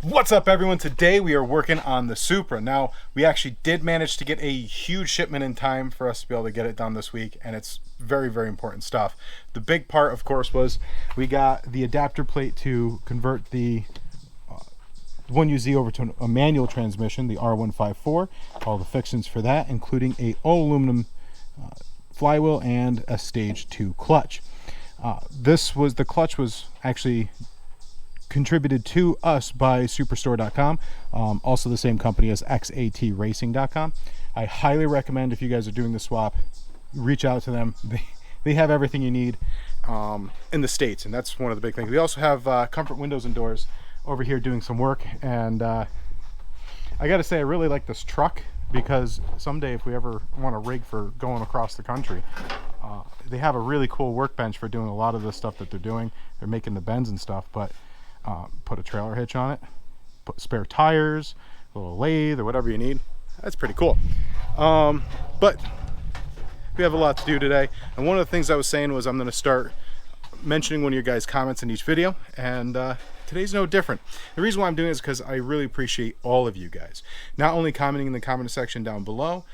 What's up, everyone? Today we are working on the Supra. Now, we actually did manage to get a huge shipment in time for us to be able to get it done this week, and it's very, very important stuff. The big part, of course, was we got the adapter plate to convert the 1UZ over to a manual transmission, the R154. All the fixings for that, including a all aluminum flywheel and a stage 2 clutch. The clutch was actually contributed to us by superstore.com, also the same company as xatracing.com. I highly recommend, if you guys are doing the swap, reach out to them. They have everything you need in the States, and that's one of the big things. We also have Comfort Windows and Doors over here doing some work, and I gotta say, I really like this truck, because someday if we ever want a rig for going across the country, they have a really cool workbench for doing a lot of the stuff that they're doing. They're making the bends and stuff, but put a trailer hitch on it, put spare tires, a little lathe, or whatever you need. That's pretty cool. But we have a lot to do today, and one of the things I was saying was I'm going to start mentioning one of your guys' comments in each video, and today's no different. The reason why I'm doing it is because I really appreciate all of you guys, not only commenting in the comment section down below,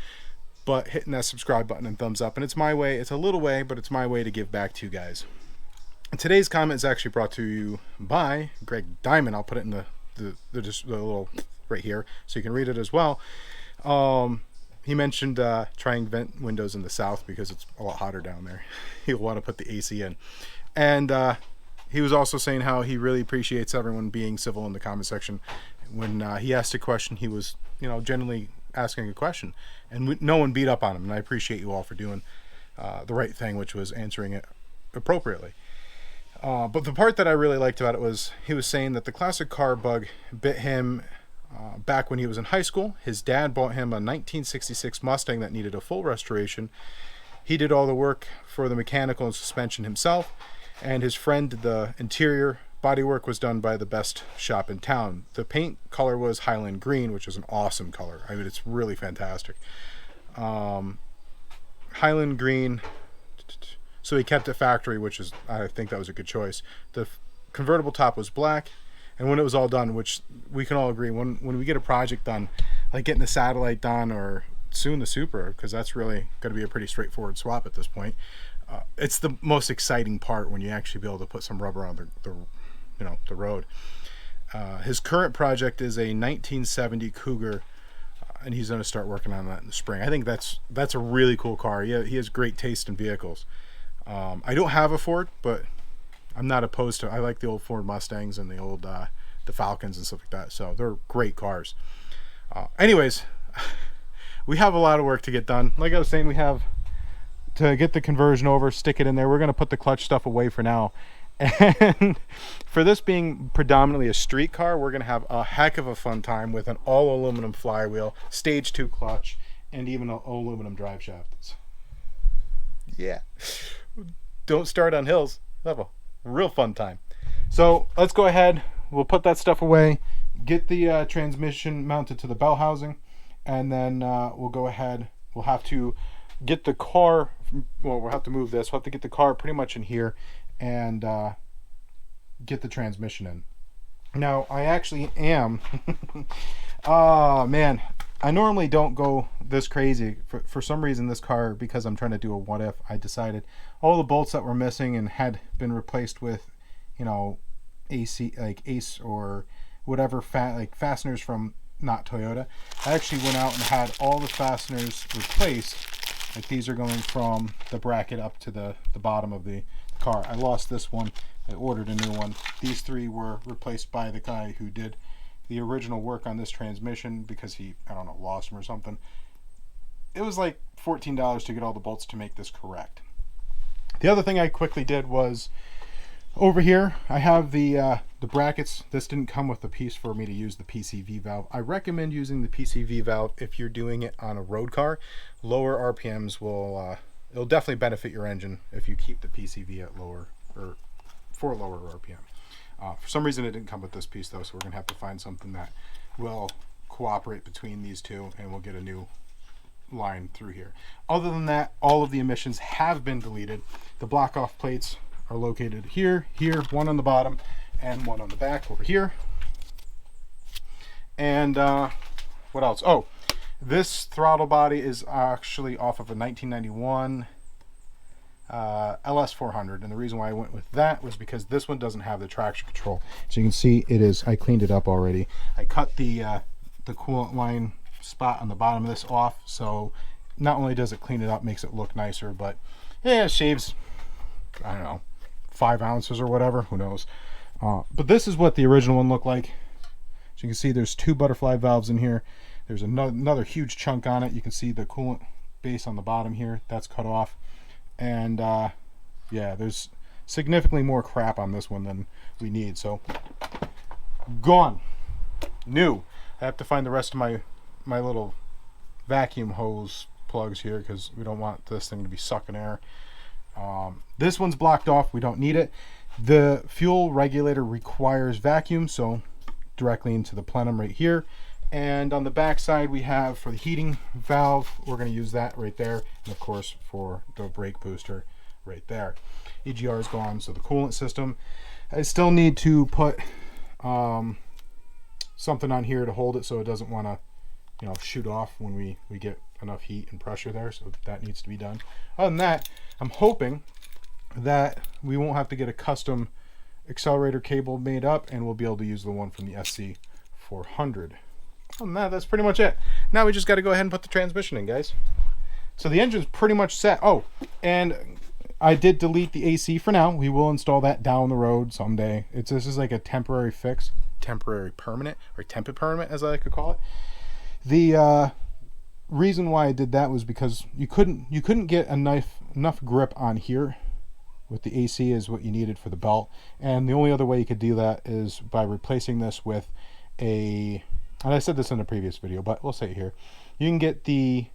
but hitting that subscribe button and thumbs up. And it's my way, it's a little way, but it's my way to give back to you guys. And today's comment is actually brought to you by Greg Diamond. I'll put it in the little right here so you can read it as well. He mentioned trying vent windows in the south because it's a lot hotter down there. He'll want to put the AC in. And he was also saying how he really appreciates everyone being civil in the comment section. When he asked a question, he was, generally asking a question, and no one beat up on him. And I appreciate you all for doing the right thing, which was answering it appropriately. But the part that I really liked about it was he was saying that the classic car bug bit him back when he was in high school. His dad bought him a 1966 Mustang that needed a full restoration. He did all the work for the mechanical and suspension himself, and his friend did the interior. Bodywork was done by the best shop in town. The paint color was Highland Green, which is an awesome color. I mean, it's really fantastic. Highland Green. So he kept it factory, which is, I think that was a good choice. The convertible top was black, and when it was all done, which we can all agree, when we get a project done, like getting the Satellite done, or soon the Supra, because that's really going to be a pretty straightforward swap at this point. It's the most exciting part when you actually be able to put some rubber on the road. His current project is a 1970 Cougar, and he's going to start working on that in the spring. I think that's a really cool car. He has great taste in vehicles. I don't have a Ford, but I'm not opposed to. I like the old Ford Mustangs and the old the Falcons and stuff like that. So they're great cars. Anyways, we have a lot of work to get done. Like I was saying, we have to get the conversion over, stick it in there. We're going to put the clutch stuff away for now. And for this being predominantly a street car, we're going to have a heck of a fun time with an all aluminum flywheel, stage 2 clutch, and even an all aluminum drive shaft. Yeah. Don't start on hills. Have a real fun time. So let's go ahead. We'll put that stuff away, get the transmission mounted to the bell housing, and then we'll go ahead. We'll have to get the car. Well, we'll have to move this. We'll have to get the car pretty much in here and get the transmission in. Now, I actually am. Oh, man. I normally don't go this crazy. For some reason, this car, because I'm trying to do a what if, I decided all the bolts that were missing and had been replaced with, AC, like Ace or whatever, fasteners from not Toyota. I actually went out and had all the fasteners replaced. Like, these are going from the bracket up to the bottom of the car. I lost this one. I ordered a new one. These 3 were replaced by the guy who did the original work on this transmission, because he, I don't know, lost them or something. It was like $14 to get all the bolts to make this correct. The other thing I quickly did was, over here I have the brackets. This didn't come with the piece for me to use the PCV valve. I recommend using the PCV valve if you're doing it on a road car. Lower RPMs will it'll definitely benefit your engine if you keep the PCV at lower, or for lower RPM. For some reason it didn't come with this piece though, so we're gonna have to find something that will cooperate between these two, and we'll get a new line through here. Other than that, all of the emissions have been deleted. The block off plates are located here, one on the bottom, and one on the back over here. And what else? Oh, this throttle body is actually off of a 1991 LS400, and the reason why I went with that was because this one doesn't have the traction control. So you can see it is, I cleaned it up already. I cut the coolant line spot on the bottom of this off, so not only does it clean it up, makes it look nicer, but yeah, it shaves, I don't know, 5 ounces or whatever, who knows. But this is what the original one looked like. So you can see there's 2 butterfly valves in here. There's another huge chunk on it. You can see the coolant base on the bottom here, that's cut off. And yeah, there's significantly more crap on this one than we need. So gone, new. I have to find the rest of my little vacuum hose plugs here because we don't want this thing to be sucking air. This one's blocked off, we don't need it. The fuel regulator requires vacuum, so directly into the plenum right here. And on the back side we have for the heating valve, we're going to use that right there, and of course for the brake booster right there. EGR is gone, so the coolant system, I still need to put something on here to hold it so it doesn't want to, you know, shoot off when we get enough heat and pressure there, so that needs to be done. Other than that, I'm hoping that we won't have to get a custom accelerator cable made up, and we'll be able to use the one from the SC400. Other than that, that's pretty much it. Now we just got to go ahead and put the transmission in, guys. So the engine's pretty much set. Oh, and I did delete the AC for now. We will install that down the road someday. This is like a temporary fix, temporary permanent, or temp permanent as I like to call it. The reason why I did that was because you couldn't get enough grip on here with the AC is what you needed for the belt, and the only other way you could do that is by replacing this with a, and I said this in a previous video, but we'll say it here. You can get the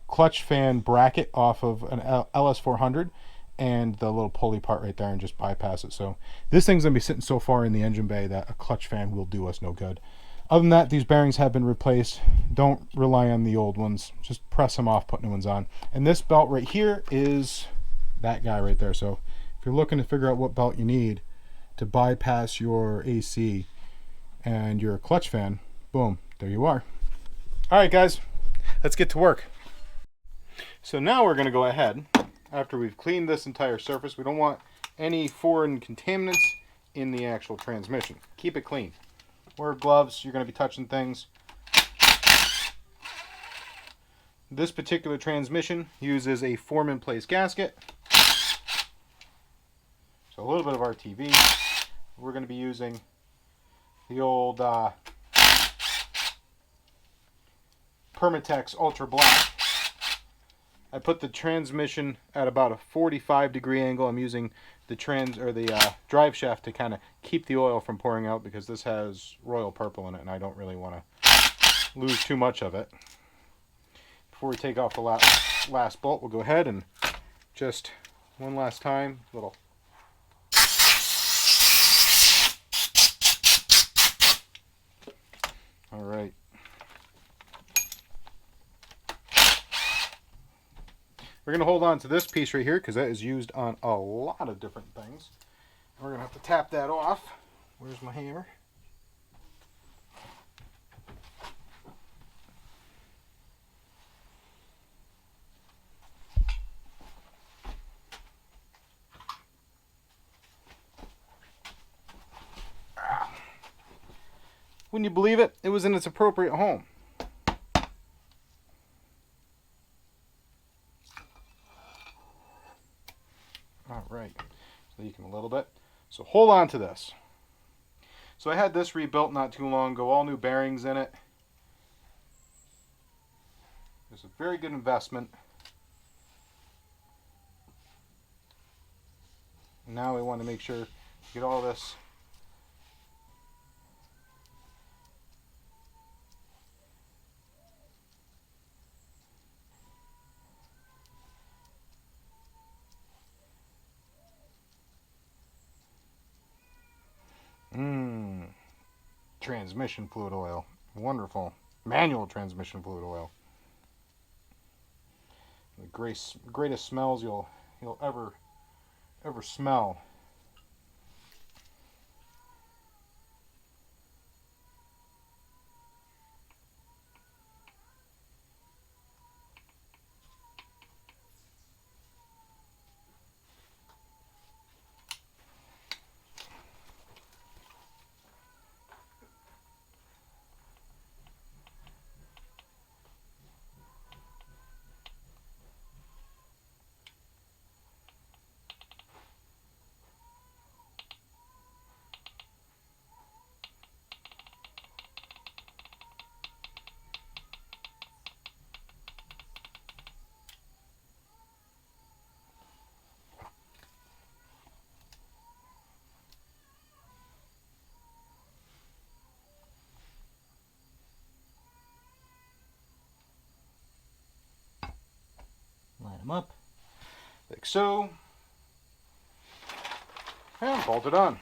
clutch fan bracket off of an LS400 and the little pulley part right there and just bypass it. So this thing's going to be sitting so far in the engine bay that a clutch fan will do us no good. Other than that, these bearings have been replaced. Don't rely on the old ones. Just press them off, put new ones on. And this belt right here is that guy right there. So if you're looking to figure out what belt you need to bypass your AC and your clutch fan, boom, there you are. All right, guys, let's get to work. So now we're going to go ahead, after we've cleaned this entire surface, we don't want any foreign contaminants in the actual transmission. Keep it clean. Wear gloves, you're going to be touching things. This particular transmission uses a form-in-place gasket. So a little bit of RTV. We're going to be using the old Permatex Ultra Black. I put the transmission at about a 45-degree angle. I'm using the drive shaft to kind of keep the oil from pouring out because this has royal purple in it and I don't really want to lose too much of it. Before we take off the last bolt, we'll go ahead and just one last time, little. All right. We're going to hold on to this piece right here because that is used on a lot of different things. We're going to have to tap that off. Where's my hammer? Wouldn't you believe it? It was in its appropriate home. All right, so leaking a little bit. So hold on to this. So I had this rebuilt not too long ago, all new bearings in it. It's a very good investment. Now we want to make sure to get all this transmission fluid oil. Wonderful. Manual transmission fluid oil. The greatest smells you'll ever smell. line them up like so, and bolt it on.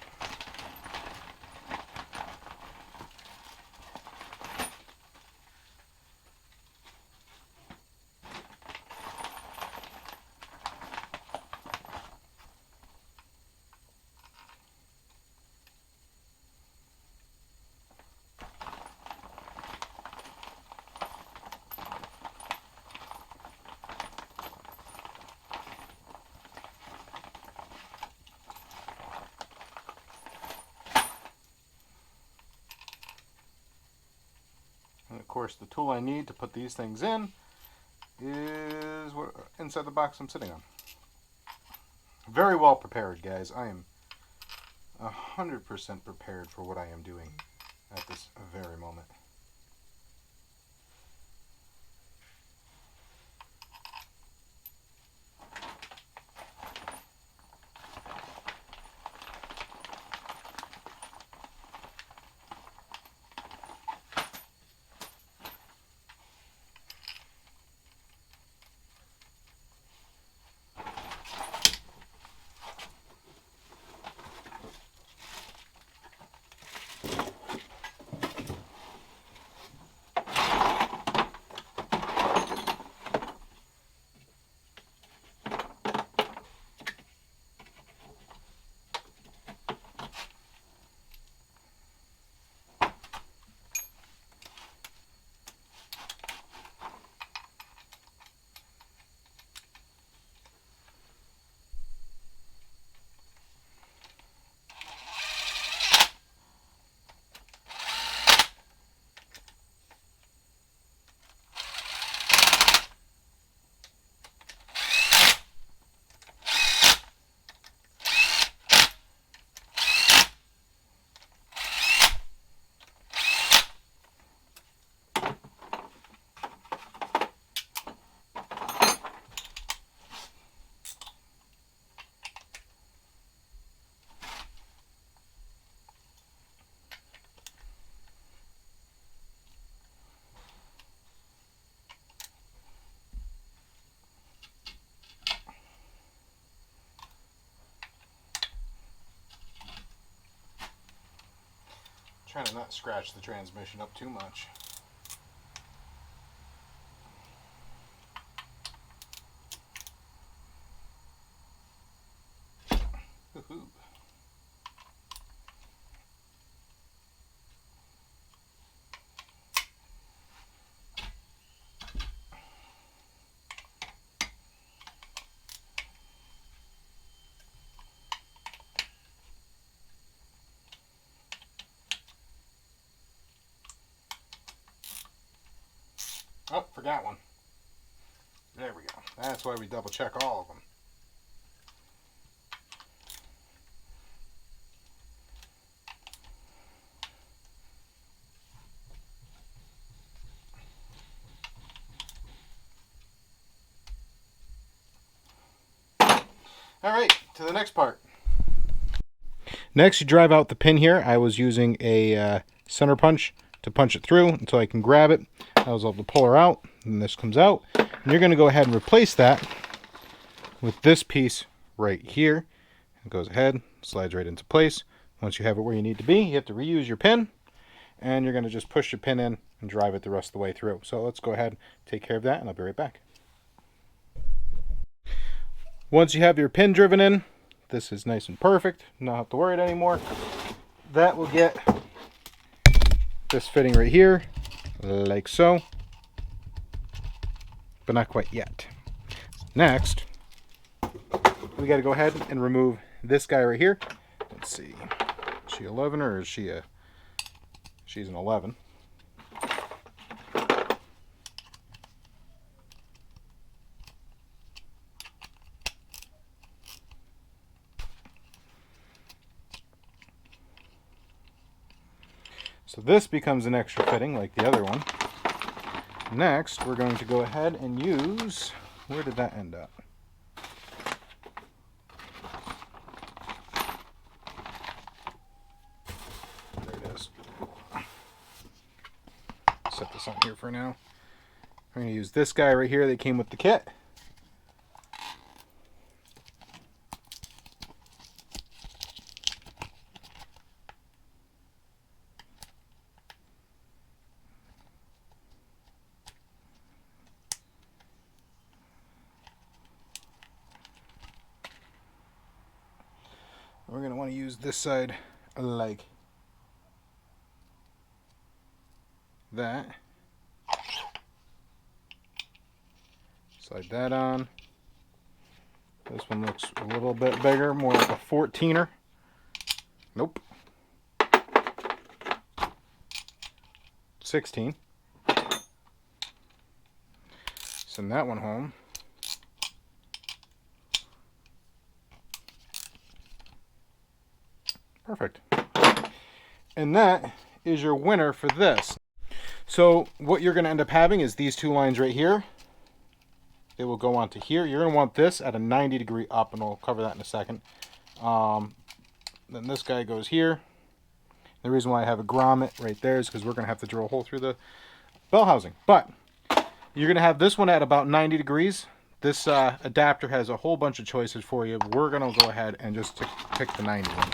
And of course, the tool I need to put these things in is what inside the box I'm sitting on. Very well prepared, guys. I am 100% prepared for what I am doing at this very moment. Trying to not scratch the transmission up too much. Woohoo. Oh, forgot one. There we go. That's why we double check all of them. All right, to the next part. Next, you drive out the pin here. I was using a center punch to punch it through until I can grab it. I was able to pull her out, and this comes out. And you're going to go ahead and replace that with this piece right here. It goes ahead, slides right into place. Once you have it where you need to be, you have to reuse your pin, and you're going to just push your pin in and drive it the rest of the way through. So let's go ahead and take care of that, and I'll be right back. Once you have your pin driven in, this is nice and perfect. Not have to worry anymore. That will get this fitting right here, like so, but not quite yet. Next, we got to go ahead and remove this guy right here. Let's see, is she 11 or is she she's an 11. So this becomes an extra fitting like the other one. Next, we're going to go ahead and use, where did that end up? There it is. Set this on here for now. I'm going to use this guy right here that came with the kit. we're going to want to use this side like that. Slide that on. This one looks a little bit bigger, more like a 14er. Nope. 16. Send that one home. Perfect. And that is your winner for this. So what you're going to end up having is these two lines right here. They will go onto here. You're going to want this at a 90-degree up, and I'll cover that in a second. Then this guy goes here. The reason why I have a grommet right there is because we're going to have to drill a hole through the bell housing. But you're going to have this one at about 90 degrees. This adapter has a whole bunch of choices for you. We're going to go ahead and just pick the 90 one.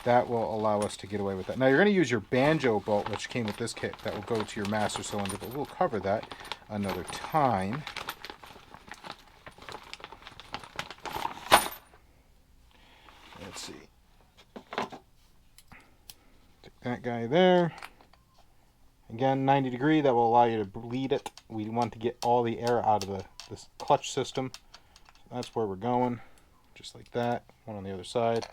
That will allow us to get away with that. Now you're going to use your banjo bolt, which came with this kit. That will go to your master cylinder, but we'll cover that another time. Let's see. Take that guy there. Again, 90 degree. That will allow you to bleed it. We want to get all the air out of this clutch system. So that's where we're going. Just like that. One on the other side.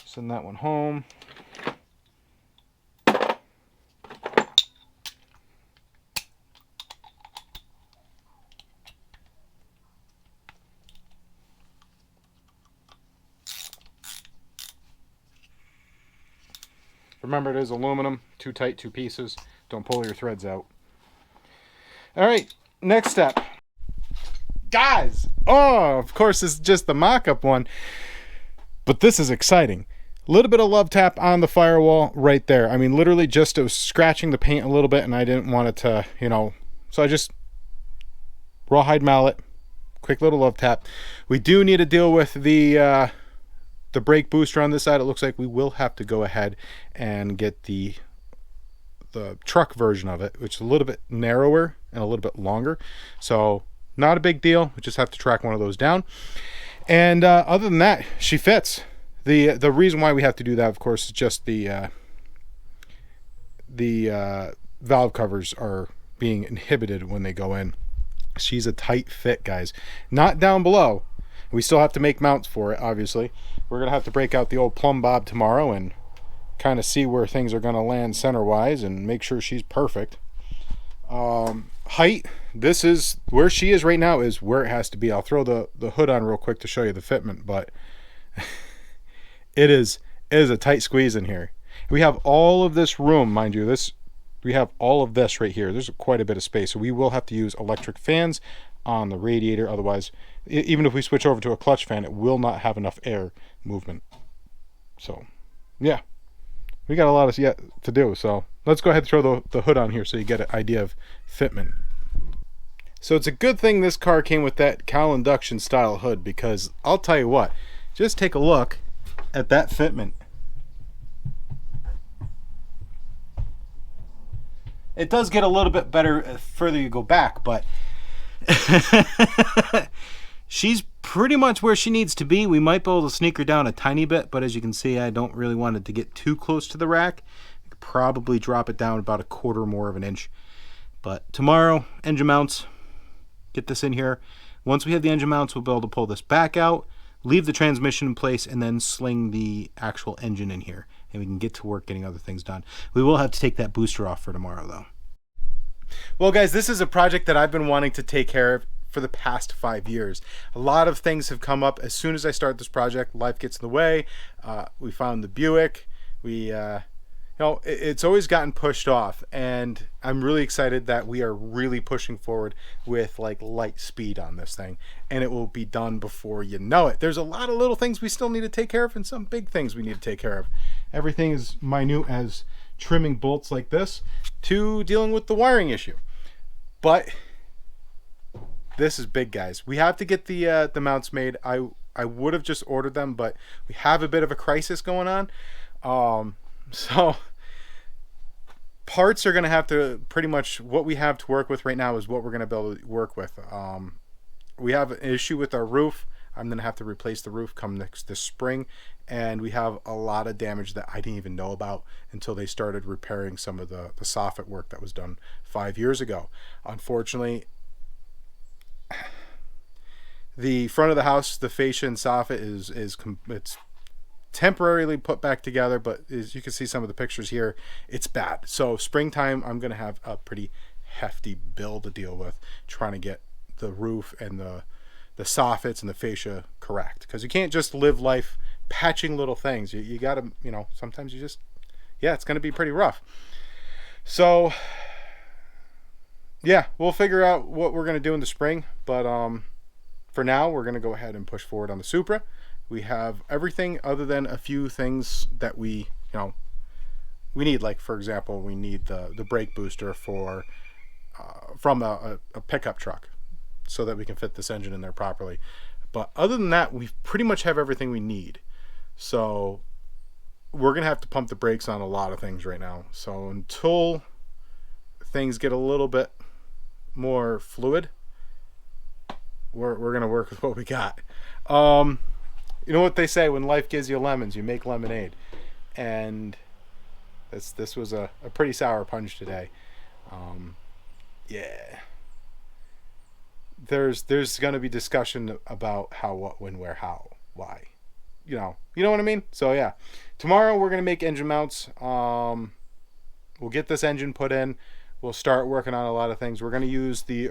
Send that one home. Remember, it is aluminum. Too tight, two pieces. Don't pull your threads out. All right, next step. Guys! Oh, of course, this is just the mock-up one. But this is exciting. A little bit of love tap on the firewall right there. I mean, literally just it was scratching the paint a little bit, and I didn't want it to, you know, so I just rawhide mallet, quick little love tap. We do need to deal with the brake booster on this side. It looks like we will have to go ahead and get the truck version of it, which is a little bit narrower and a little bit longer. So not a big deal. We just have to track one of those down. And other than that, she fits. The reason why we have to do that, of course, is just the valve covers are being inhibited when they go in. She's a tight fit, guys. Not down below. We still have to make mounts for it, obviously. We're going to have to break out the old plumb bob tomorrow and kind of see where things are going to land center-wise and make sure she's perfect. Height, this is where she is right now, is where it has to be. I'll throw the hood on real quick to show you the fitment, but it is a tight squeeze in here. We have all of this room, mind you. We have all of this right here. There's quite a bit of space, so we will have to use electric fans on the radiator. Otherwise, even if we switch over to a clutch fan, it will not have enough air movement. So, yeah, we got a lot yet to do. So let's go ahead and throw the hood on here so you get an idea of fitment. So it's a good thing this car came with that Cal induction style hood, because I'll tell you what, just take a look at that fitment. It does get a little bit better further you go back, but she's pretty much where she needs to be. We might be able to sneak her down a tiny bit, but as you can see, I don't really want it to get too close to the rack. I could probably drop it down about a quarter more of an inch. But tomorrow, engine mounts, get this in here. Once we have the engine mounts, we'll be able to pull this back out, leave the transmission in place, and then sling the actual engine in here, and we can get to work getting other things done. We will have to take that booster off for tomorrow, though. Well, guys, this is a project that I've been wanting to take care of for the past 5 years. A lot of things have come up as soon as I start this project. Life gets in the way. We found the Buick. It's always gotten pushed off, and I'm really excited that we are really pushing forward with like light speed on this thing, and it will be done before you know it. There's a lot of little things we still need to take care of, and some big things we need to take care of. Everything is minute, as trimming bolts like this to dealing with the wiring issue. But this is big, guys. We have to get the mounts made. I would have just ordered them, but we have a bit of a crisis going on. So parts are going to have to, pretty much what we have to work with right now is what we're going to be able to work with. We have an issue with our roof. I'm going to have to replace the roof come this spring, and we have a lot of damage that I didn't even know about until they started repairing some of the soffit work that was done 5 years ago. Unfortunately, the front of the house, the fascia and soffit it's temporarily put back together, but as you can see some of the pictures here, it's bad. So springtime, I'm going to have a pretty hefty bill to deal with, trying to get the roof and the soffits and the fascia correct, because you can't just live life patching little things. You got to, you know, sometimes you just, yeah, it's going to be pretty rough. So yeah, we'll figure out what we're going to do in the spring, but for now we're going to go ahead and push forward on the Supra. We have everything other than a few things that we need, like for example, we need the brake booster for from a pickup truck, so that we can fit this engine in there properly. But other than that, we pretty much have everything we need. So we're gonna have to pump the brakes on a lot of things right now. So until things get a little bit more fluid, we're gonna work with what we got. You know what they say, when life gives you lemons, you make lemonade. And this was a pretty sour punch today. Yeah. There's going to be discussion about how, what, when, where, how, why. You know what I mean? So yeah. Tomorrow we're going to make engine mounts. We'll get this engine put in. We'll start working on a lot of things. We're going to use the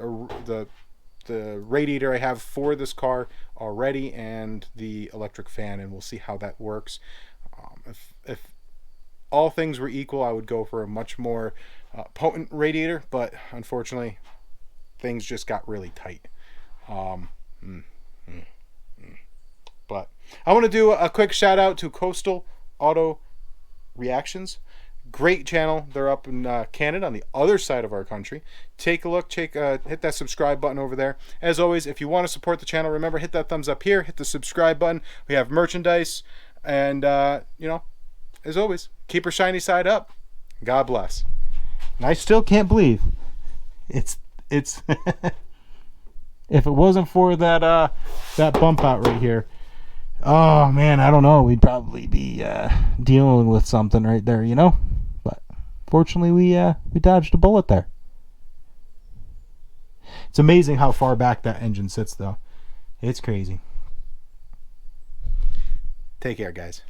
radiator I have for this car already and the electric fan, and we'll see how that works. If all things were equal, I would go for a much more potent radiator, but unfortunately things just got really tight. But I want to do a quick shout out to Coastal Auto Reactions. Great channel. They're up in Canada, on the other side of our country. Take a look. Hit that subscribe button over there. As always, if you want to support the channel, remember, hit that thumbs up here. Hit the subscribe button. We have merchandise. And, as always, keep your shiny side up. God bless. And I still can't believe it's if it wasn't for that bump out right here, oh man, I don't know, we'd probably be dealing with something right there, but fortunately we dodged a bullet there. It's amazing how far back that engine sits, though. It's crazy. Take care, guys.